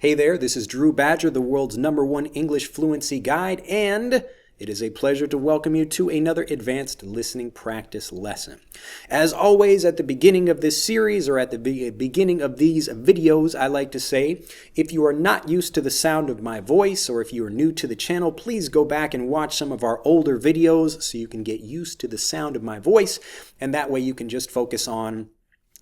Hey there, this is Drew Badger, the world's #1 English fluency guide, and it is a pleasure to welcome you to another advanced listening practice lesson. As always, at the beginning of this series or at the beginning of these videos, I like to say, if you are not used to the sound of my voice or if you are new to the channel, please go back and watch some of our older videos so you can get used to the sound of my voice, and that way you can just focus on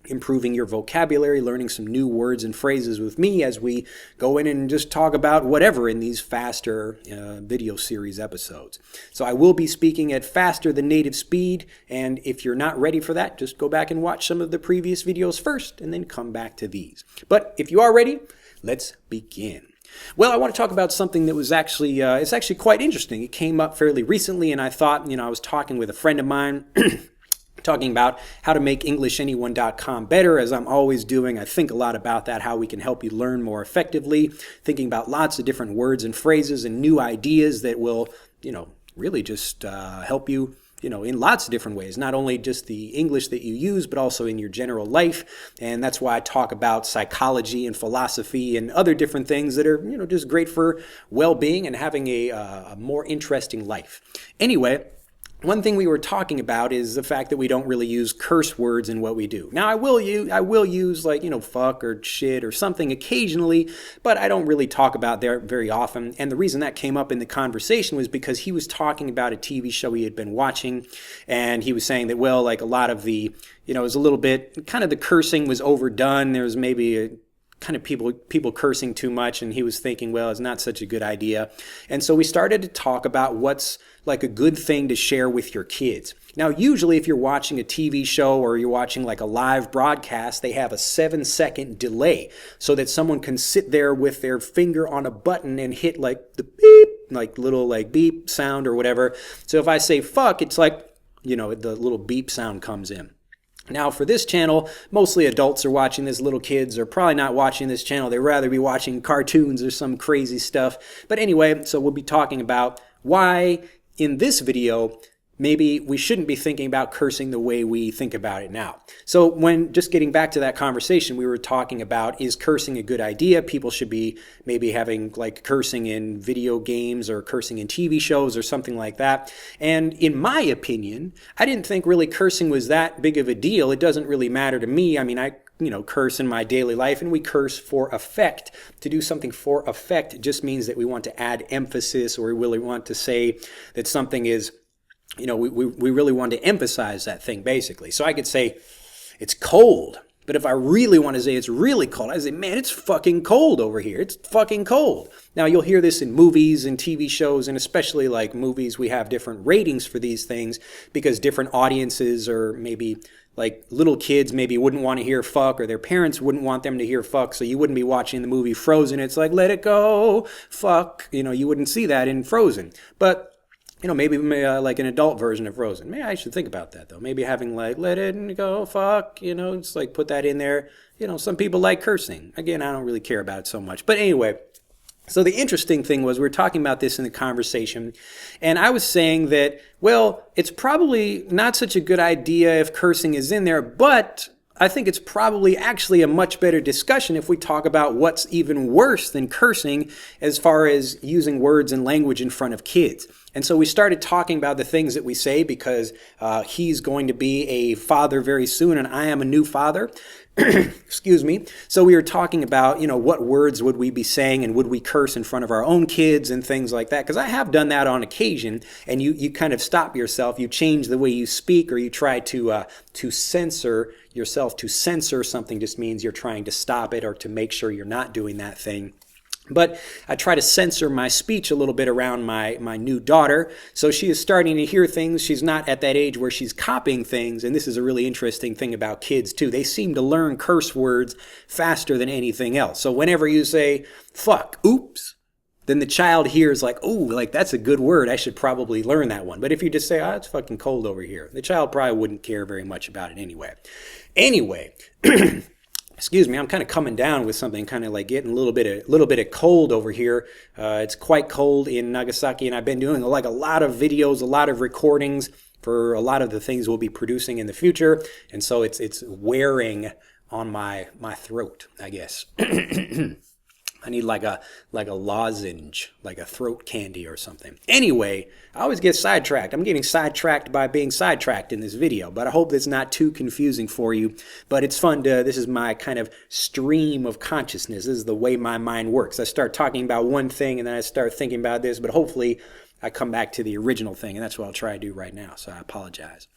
improving your vocabulary, learning some new words and phrases with me as we go in and just talk about whatever in these faster video series episodes. So I will be speaking at faster than native speed, and if you're not ready for that, just go back and watch some of the previous videos first and then come back to these. But if you are ready, let's begin. Well, I want to talk about something that was actually, it's actually quite interesting. It came up fairly recently, and I thought, I was talking with a friend of mine talking about how to make EnglishAnyone.com better, as I'm always doing. I think a lot about that, how we can help you learn more effectively, thinking about lots of different words and phrases and new ideas that will, really just help you, in lots of different ways, not only just the English that you use, but also in your general life. And that's why I talk about psychology and philosophy and other different things that are, just great for well-being and having a more interesting life. Anyway, one thing we were talking about is the fact that we don't really use curse words in what we do. Now, I will use like, fuck or shit or something occasionally, but I don't really talk about that very often. And the reason that came up in the conversation was because he was talking about a TV show he had been watching, and he was saying that, well, like a lot of the, it was a little bit, kind of the cursing was overdone. There was maybe kind of people cursing too much, and he was thinking, well, it's not such a good idea. And so we started to talk about what's like a good thing to share with your kids. Now, usually if you're watching a TV show or you're watching like a live broadcast, they have a 7-second delay so that someone can sit there with their finger on a button and hit like the beep, like little like beep sound or whatever. So if I say fuck, it's like, the little beep sound comes in. Now, for this channel, mostly adults are watching this. Little kids are probably not watching this channel. They'd rather be watching cartoons or some crazy stuff. But anyway, so we'll be talking about why in this video maybe we shouldn't be thinking about cursing the way we think about it now. So when just getting back to that conversation, we were talking about, is cursing a good idea? People should be maybe having like cursing in video games or cursing in TV shows or something like that. And in my opinion, I didn't think really cursing was that big of a deal. It doesn't really matter to me. I mean, I curse in my daily life, and we curse for effect. To do something for effect just means that we want to add emphasis, or we really want to say that something is, we really want to emphasize that thing, basically. So I could say, it's cold. But if I really want to say it's really cold, I say, man, it's fucking cold over here. It's fucking cold. Now, you'll hear this in movies and TV shows, and especially like movies, we have different ratings for these things because different audiences, or maybe like little kids maybe wouldn't want to hear fuck, or their parents wouldn't want them to hear fuck, so you wouldn't be watching the movie Frozen. It's like, let it go, fuck. You wouldn't see that in Frozen. But maybe like an adult version of Frozen. Maybe I should think about that, though. Maybe having like, let it go, fuck, it's like put that in there. Some people like cursing. Again, I don't really care about it so much. But anyway, so the interesting thing was we were talking about this in the conversation, and I was saying that, well, it's probably not such a good idea if cursing is in there, but I think it's probably actually a much better discussion if we talk about what's even worse than cursing as far as using words and language in front of kids. And so we started talking about the things that we say because he's going to be a father very soon, and I am a new father. Excuse me. So we were talking about, what words would we be saying, and would we curse in front of our own kids and things like that? Because I have done that on occasion, and you kind of stop yourself. You change the way you speak, or you try to censor yourself. To censor something just means you're trying to stop it or to make sure you're not doing that thing. But I try to censor my speech a little bit around my new daughter. So she is starting to hear things. She's not at that age where she's copying things. And this is a really interesting thing about kids, too. They seem to learn curse words faster than anything else. So whenever you say, fuck, oops, then the child hears like, oh, like that's a good word. I should probably learn that one. But if you just say, it's fucking cold over here, the child probably wouldn't care very much about it anyway. Anyway. Excuse me, I'm kind of coming down with something, kind of like getting a little bit of cold over here. It's quite cold in Nagasaki, and I've been doing like a lot of videos, a lot of recordings for a lot of the things we'll be producing in the future, and so it's wearing on my throat, I guess. I need like a lozenge, like a throat candy or something. Anyway, I always get sidetracked. I'm getting sidetracked by being sidetracked in this video, but I hope it's not too confusing for you. But it's fun to, this is my kind of stream of consciousness. This is the way my mind works. I start talking about one thing and then I start thinking about this, but hopefully I come back to the original thing, and that's what I'll try to do right now, so I apologize.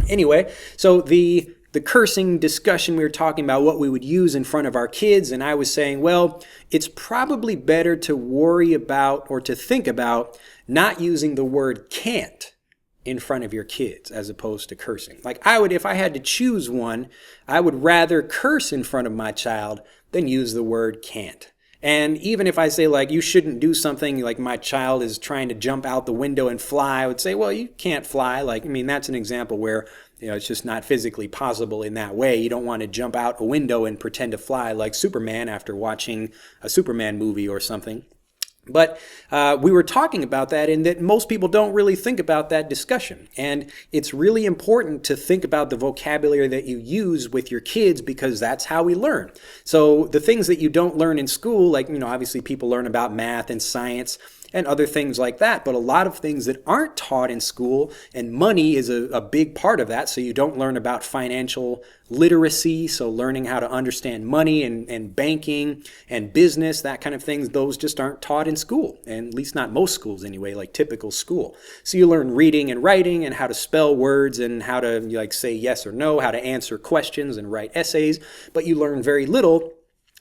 Anyway, so the cursing discussion, we were talking about what we would use in front of our kids, and I was saying, well, it's probably better to worry about or to think about not using the word can't in front of your kids as opposed to cursing. Like I would, if I had to choose one, I would rather curse in front of my child than use the word can't. And even if I say like you shouldn't do something, like my child is trying to jump out the window and fly, I would say, well, you can't fly. Like, I mean, that's an example where, it's just not physically possible in that way. You don't want to jump out a window and pretend to fly like Superman after watching a Superman movie or something. But we were talking about that, and that most people don't really think about that discussion. And it's really important to think about the vocabulary that you use with your kids, because that's how we learn. So the things that you don't learn in school, like, obviously people learn about math and science and other things like that, but a lot of things that aren't taught in school, and money is a big part of that. So you don't learn about financial literacy, so learning how to understand money and banking and business, that kind of things, those just aren't taught in school, and at least not most schools anyway, like typical school. So you learn reading and writing and how to spell words and how to like say yes or no, how to answer questions and write essays, but you learn very little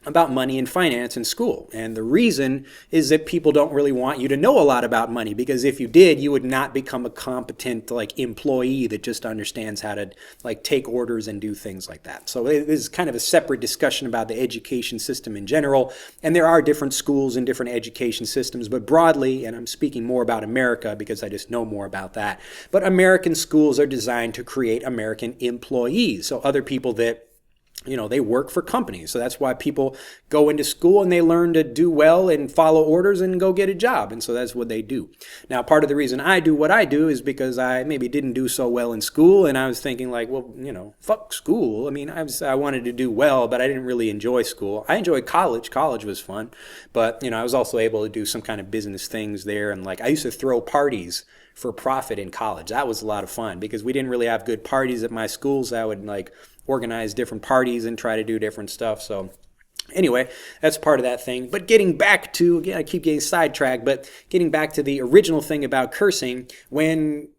about money and finance in school. And the reason is that people don't really want you to know a lot about money, because if you did, you would not become a competent like employee that just understands how to like take orders and do things like that. So it is kind of a separate discussion about the education system in general. And there are different schools and different education systems, but broadly, and I'm speaking more about America because I just know more about that, but American schools are designed to create American employees. So other people that they work for companies. So that's why people go into school and they learn to do well and follow orders and go get a job. And so that's what they do. Now, part of the reason I do what I do is because I maybe didn't do so well in school. And I was thinking like, well, fuck school. I mean, I wanted to do well, but I didn't really enjoy school. I enjoyed college. College was fun. But, I was also able to do some kind of business things there. And like, I used to throw parties for profit in college. That was a lot of fun because we didn't really have good parties at my schools. I would like organize different parties and try to do different stuff. So anyway, that's part of that thing. But getting back to, again, I keep getting sidetracked, but getting back to the original thing about cursing, when,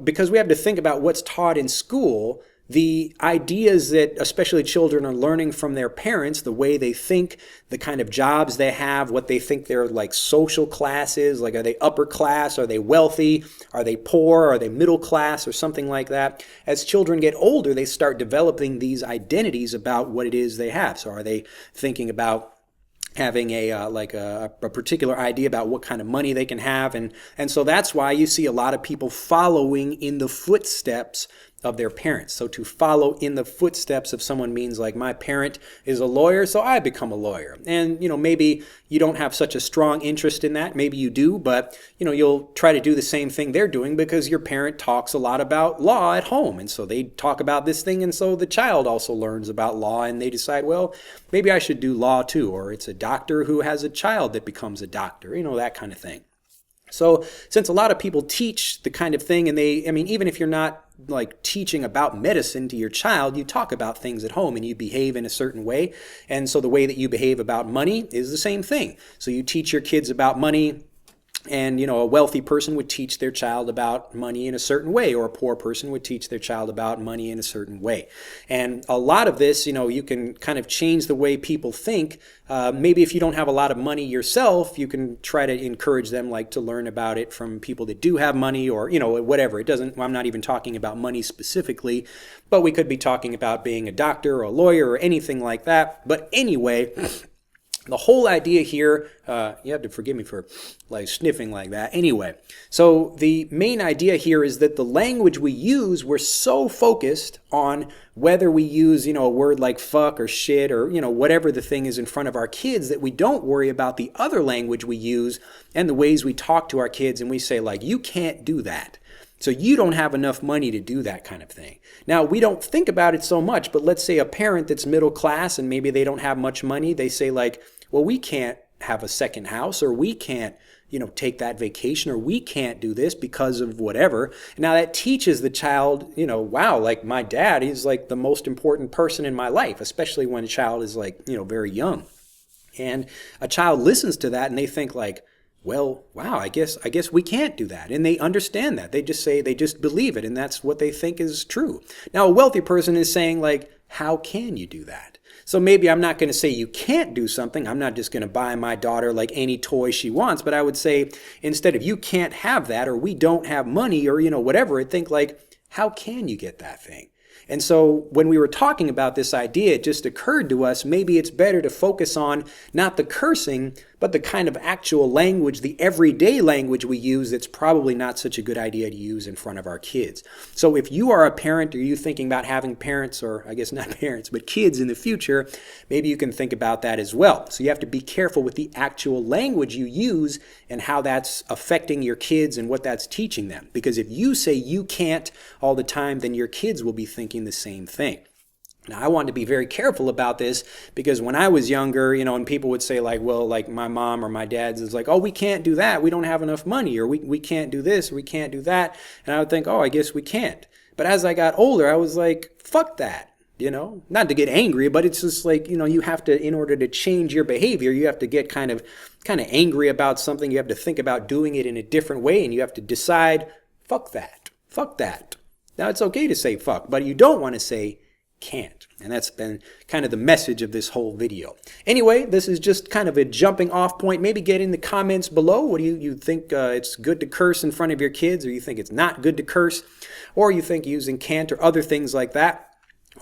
because we have to think about what's taught in school, the ideas that especially children are learning from their parents, the way they think, the kind of jobs they have, what they think their like social class is, like are they upper class, are they wealthy, are they poor, are they middle class or something like that. As children get older, they start developing these identities about what it is they have. So are they thinking about having a particular idea about what kind of money they can have. And so that's why you see a lot of people following in the footsteps of their parents. So to follow in the footsteps of someone means like my parent is a lawyer, so I become a lawyer. And, maybe you don't have such a strong interest in that. Maybe you do, but, you'll try to do the same thing they're doing because your parent talks a lot about law at home. And so they talk about this thing. And so the child also learns about law and they decide, well, maybe I should do law too. Or it's a doctor who has a child that becomes a doctor, that kind of thing. So since a lot of people teach the kind of thing and even if you're not like teaching about medicine to your child, you talk about things at home and you behave in a certain way. And so the way that you behave about money is the same thing. So you teach your kids about money. And, a wealthy person would teach their child about money in a certain way, or a poor person would teach their child about money in a certain way. And a lot of this, you can kind of change the way people think. Maybe if you don't have a lot of money yourself, you can try to encourage them like to learn about it from people that do have money or, whatever. I'm not even talking about money specifically, but we could be talking about being a doctor or a lawyer or anything like that. But anyway, the whole idea here, you have to forgive me for like sniffing like that. Anyway, so the main idea here is that the language we use, we're so focused on whether we use, a word like fuck or shit or, whatever the thing is in front of our kids, that we don't worry about the other language we use and the ways we talk to our kids. And we say like, you can't do that. So you don't have enough money to do that kind of thing. Now, we don't think about it so much, but let's say a parent that's middle class and maybe they don't have much money. They say like, well, we can't have a second house, or we can't, take that vacation, or we can't do this because of whatever. Now that teaches the child, wow, like my dad, he's like the most important person in my life, especially when a child is like, very young. And a child listens to that and they think like, well, wow, I guess we can't do that. And they understand that. They just believe it, and that's what they think is true. Now, a wealthy person is saying like, how can you do that? So maybe I'm not going to say you can't do something. I'm not just going to buy my daughter like any toy she wants, but I would say instead of you can't have that, or we don't have money, or whatever, I'd think like, how can you get that thing? And so when we were talking about this idea, it just occurred to us, maybe it's better to focus on not the cursing, but the kind of actual language, the everyday language we use that's probably not such a good idea to use in front of our kids. So if you are a parent, or you thinking about having parents, or I guess not parents, but kids in the future, maybe you can think about that as well. So you have to be careful with the actual language you use and how that's affecting your kids and what that's teaching them. Because if you say you can't all the time, then your kids will be thinking the same thing. Now, I wanted to be very careful about this because when I was younger, and people would say like, well, like my mom or my dad's is like, oh, we can't do that. We don't have enough money, or we can't do this, or we can't do that. And I would think, oh, I guess we can't. But as I got older, I was like, fuck that, not to get angry, but it's just like, you have to, in order to change your behavior, you have to get kind of angry about something. You have to think about doing it in a different way, and you have to decide, fuck that, fuck that. Now, it's okay to say fuck, but you don't want to say can't. And that's been kind of the message of this whole video. Anyway, this is just kind of a jumping off point. Maybe get in the comments below. What do you think it's good to curse in front of your kids, or you think it's not good to curse, or you think using can't or other things like that?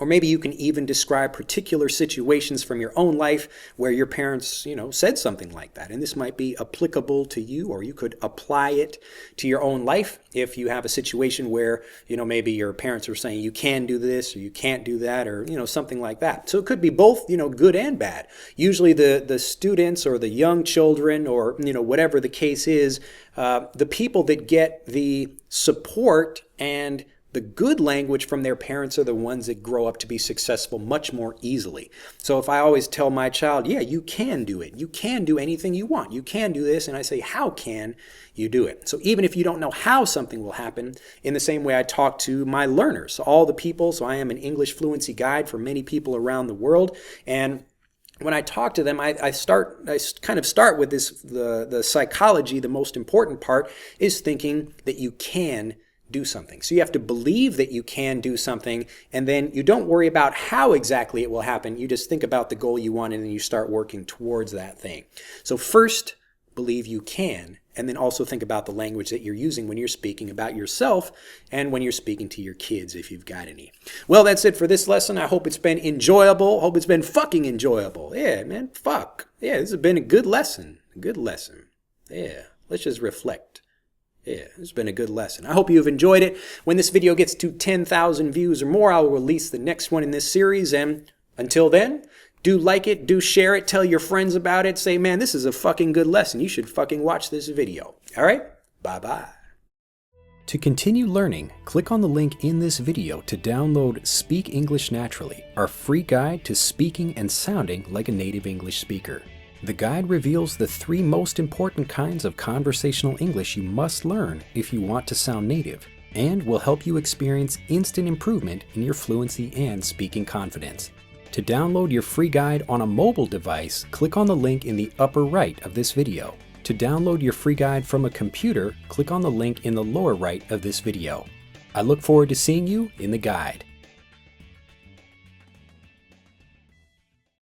Or maybe you can even describe particular situations from your own life where your parents, said something like that. And this might be applicable to you, or you could apply it to your own life if you have a situation where, maybe your parents are saying you can do this or you can't do that, or, something like that. So it could be both, good and bad. Usually the students or the young children, or, whatever the case is, the people that get the support and the good language from their parents are the ones that grow up to be successful much more easily. So if I always tell my child, yeah, you can do it. You can do anything you want. You can do this. And I say, how can you do it? So even if you don't know how something will happen, in the same way I talk to my learners, so all the people, so I am an English fluency guide for many people around the world. And when I talk to them, I kind of start with this, the psychology. The most important part is thinking that you can do something. So you have to believe that you can do something, and then you don't worry about how exactly it will happen. You just think about the goal you want, and then you start working towards that thing. So first, believe you can, and then also think about the language that you're using when you're speaking about yourself and when you're speaking to your kids, if you've got any. Well, that's it for this lesson. I hope it's been enjoyable. Hope it's been fucking enjoyable. Yeah, man, fuck. Yeah, this has been a good lesson. A good lesson. Yeah, let's just reflect. Yeah, it's been a good lesson. I hope you have enjoyed it. When this video gets to 10,000 views or more, I'll release the next one in this series. And until then, do like it, do share it, tell your friends about it. Say, man, this is a fucking good lesson. You should fucking watch this video. All right? Bye-bye. To continue learning, click on the link in this video to download Speak English Naturally, our free guide to speaking and sounding like a native English speaker. The guide reveals the 3 most important kinds of conversational English you must learn if you want to sound native, and will help you experience instant improvement in your fluency and speaking confidence. To download your free guide on a mobile device, click on the link in the upper right of this video. To download your free guide from a computer, click on the link in the lower right of this video. I look forward to seeing you in the guide.